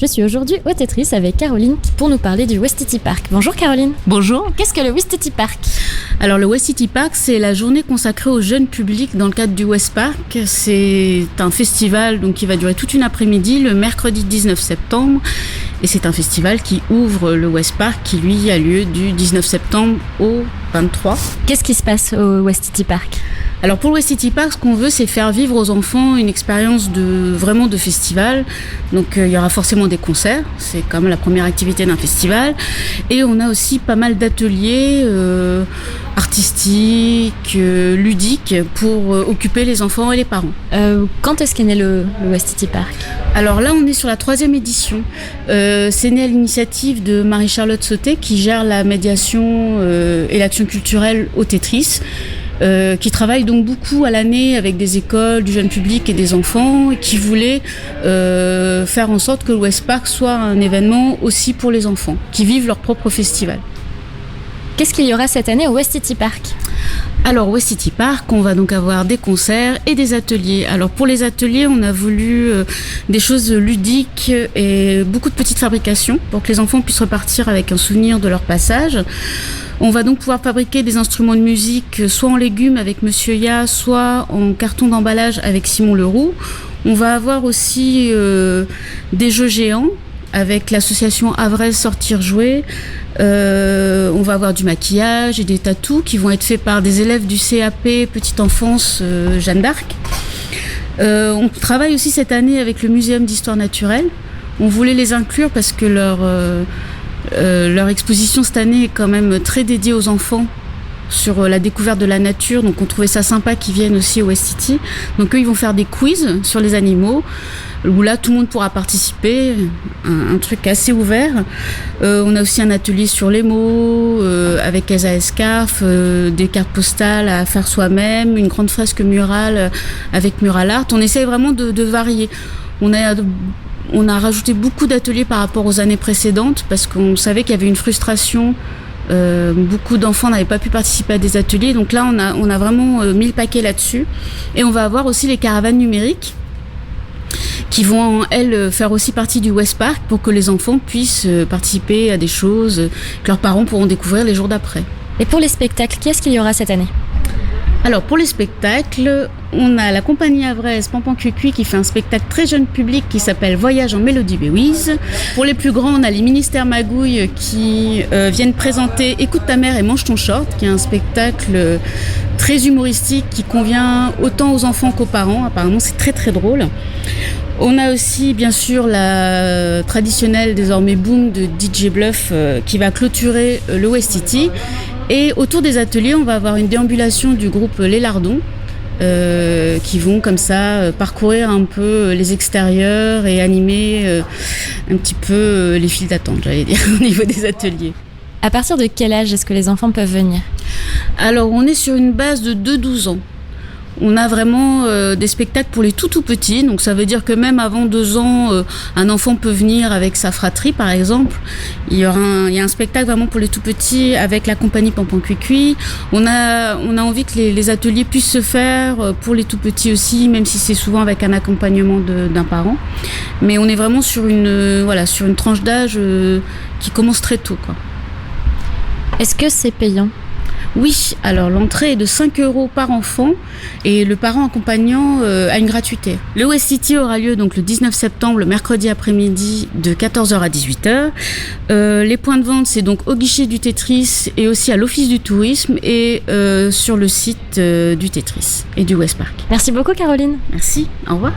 Je suis aujourd'hui au Tetris avec Caroline pour nous parler du Ouestiti Park. Bonjour Caroline. Bonjour. Qu'est-ce que le Ouestiti Park ? Alors le Ouestiti Park, c'est la journée consacrée au jeune public dans le cadre du Ouest Park. C'est un festival qui va durer toute une après-midi le mercredi 19 septembre. Et c'est un festival qui ouvre le Ouest Park qui lui a lieu du 19 septembre au 23. Qu'est-ce qui se passe au Ouestiti Park ? Alors pour le Ouestiti Park, ce qu'on veut, c'est faire vivre aux enfants une expérience de festival. Donc il y aura forcément des concerts, c'est quand même la première activité d'un festival. Et on a aussi pas mal d'ateliers artistiques, ludiques pour occuper les enfants et les parents. Quand est-ce qu'est né le Ouestiti Park ? Alors là, on est sur la 3e édition. C'est né à l'initiative de Marie-Charlotte Sauté qui gère la médiation et l'action culturelle au Tetris. Qui travaille donc beaucoup à l'année avec des écoles, du jeune public et des enfants, et qui voulait faire en sorte que le Ouest Park soit un événement aussi pour les enfants, qui vivent leur propre festival. Qu'est-ce qu'il y aura cette année au Ouestiti Park ? Alors, au Ouestiti Park, on va donc avoir des concerts et des ateliers. Alors, pour les ateliers, on a voulu des choses ludiques et beaucoup de petites fabrications pour que les enfants puissent repartir avec un souvenir de leur passage. On va donc pouvoir fabriquer des instruments de musique soit en légumes avec Monsieur Ya, soit en carton d'emballage avec Simon Leroux. On va avoir aussi des jeux géants avec l'association Havraise Sortir Jouer. On va avoir du maquillage et des tatous qui vont être faits par des élèves du CAP Petite Enfance Jeanne d'Arc. On travaille aussi cette année avec le Muséum d'Histoire Naturelle. On voulait les inclure parce que leur exposition cette année est quand même très dédiée aux enfants sur la découverte de la nature, donc on trouvait ça sympa qu'ils viennent aussi au Ouestiti. Donc eux, ils vont faire des quiz sur les animaux, où là tout le monde pourra participer, un truc assez ouvert. On a aussi un atelier sur les mots, avec Esa Escarf, des cartes postales à faire soi-même, une grande fresque murale avec Mural Art. On essaye vraiment de varier. On a rajouté beaucoup d'ateliers par rapport aux années précédentes parce qu'on savait qu'il y avait une frustration. Beaucoup d'enfants n'avaient pas pu participer à des ateliers. Donc là, on a vraiment mis le paquet là-dessus. Et on va avoir aussi les caravanes numériques qui vont, elles, faire aussi partie du Ouest Park pour que les enfants puissent participer à des choses que leurs parents pourront découvrir les jours d'après. Et pour les spectacles, qu'est-ce qu'il y aura cette année ? Alors pour les spectacles, on a la compagnie havraise Pampan Cuicui qui fait un spectacle très jeune public qui s'appelle Voyage en Mélodie Béouise. Pour les plus grands, on a les Ministères Magouilles qui viennent présenter Écoute ta mère et mange ton short, qui est un spectacle très humoristique qui convient autant aux enfants qu'aux parents. Apparemment, c'est très très drôle. On a aussi bien sûr la traditionnelle désormais boom de DJ Bluff qui va clôturer le Ouestiti. Et autour des ateliers, on va avoir une déambulation du groupe Les Lardons qui vont comme ça parcourir un peu les extérieurs et animer un petit peu les files d'attente, j'allais dire, au niveau des ateliers. À partir de quel âge est-ce que les enfants peuvent venir ? Alors, on est sur une base de 2-12 ans. On a vraiment des spectacles pour les tout petits, donc ça veut dire que même avant 2 ans, un enfant peut venir avec sa fratrie par exemple. Il y a un spectacle vraiment pour les tout petits avec la compagnie Pampan Cuicui. On a envie que les ateliers puissent se faire pour les tout petits aussi, même si c'est souvent avec un accompagnement d'un parent. Mais on est vraiment sur une tranche d'âge qui commence très tôt, quoi. Est-ce que c'est payant ? Oui, alors l'entrée est de 5 € par enfant et le parent accompagnant a une gratuité. Le Ouestiti aura lieu donc le 19 septembre, le mercredi après-midi de 14h à 18h. Les points de vente, c'est donc au guichet du Tetris et aussi à l'Office du tourisme et sur le site du Tetris et du Ouest Park. Merci beaucoup Caroline. Merci, au revoir.